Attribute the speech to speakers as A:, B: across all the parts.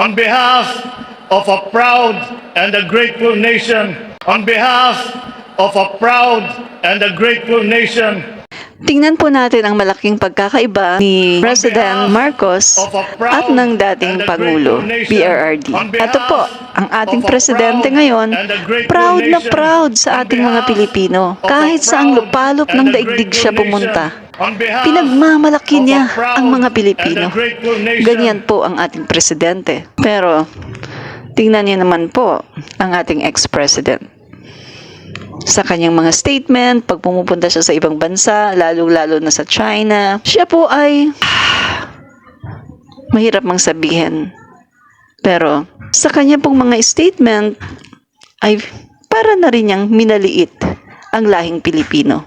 A: on behalf of a proud and a grateful nation, on behalf of a proud and a grateful nation,
B: Tingnan po natin ang malaking pagkakaiba ni President Marcos at ng dating Pangulo, PRRD. Ito po, ang ating presidente ngayon, proud sa ating mga Pilipino. Kahit saang lupalop ng daigdig siya pumunta, pinagmamalaki niya ang mga Pilipino. Ganyan po ang ating presidente. Pero, tingnan niyo naman po ang ating ex-president. Sa kanyang mga statement, pag pumupunta siya sa ibang bansa, lalo-lalo na sa China, siya po ay mahirap mang sabihin. Pero sa kanya pong mga statement ay para na rin niyang minaliit ang lahing Pilipino.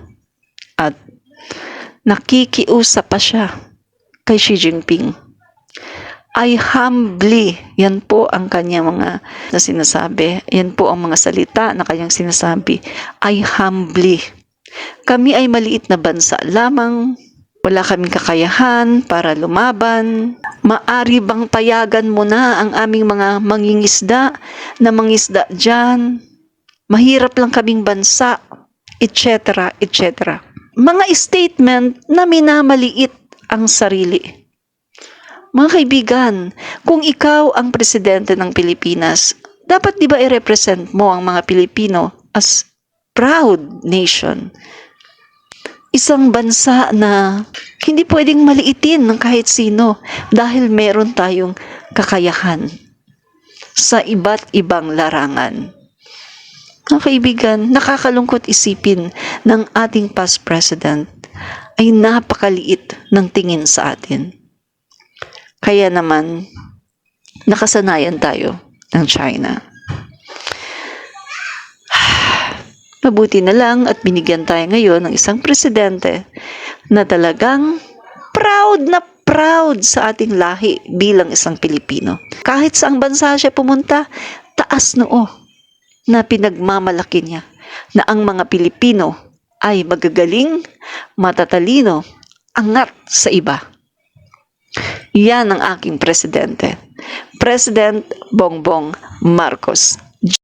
B: At nakikiusap pa siya kay Xi Jinping. I humbly, yan po ang kanyang mga na sinasabi, yan po ang mga salita na kanyang sinasabi, I humbly. Kami ay maliit na bansa lamang, wala kaming kakayahan para lumaban, maari bang payagan mo na ang aming mga mangingisda na mangisda dyan, mahirap lang kaming bansa, etc. etc. Mga statement na minamaliit ang sarili. Mga kaibigan, kung ikaw ang presidente ng Pilipinas, dapat di ba i-represent mo ang mga Pilipino as proud nation? Isang bansa na hindi pwedeng maliitin ng kahit sino dahil meron tayong kakayahan sa iba't ibang larangan. Mga kaibigan, nakakalungkot isipin ng ating past president ay napakaliit ng tingin sa atin. Kaya naman, nakasanayan tayo ng China. Mabuti na lang at binigyan tayo ngayon ng isang presidente na talagang proud sa ating lahi bilang isang Pilipino. Kahit saang bansa siya pumunta, taas noo na pinagmamalaki niya na ang mga Pilipino ay magagaling, matatalino, angat sa iba. Yan ang aking presidente, President Bongbong Marcos.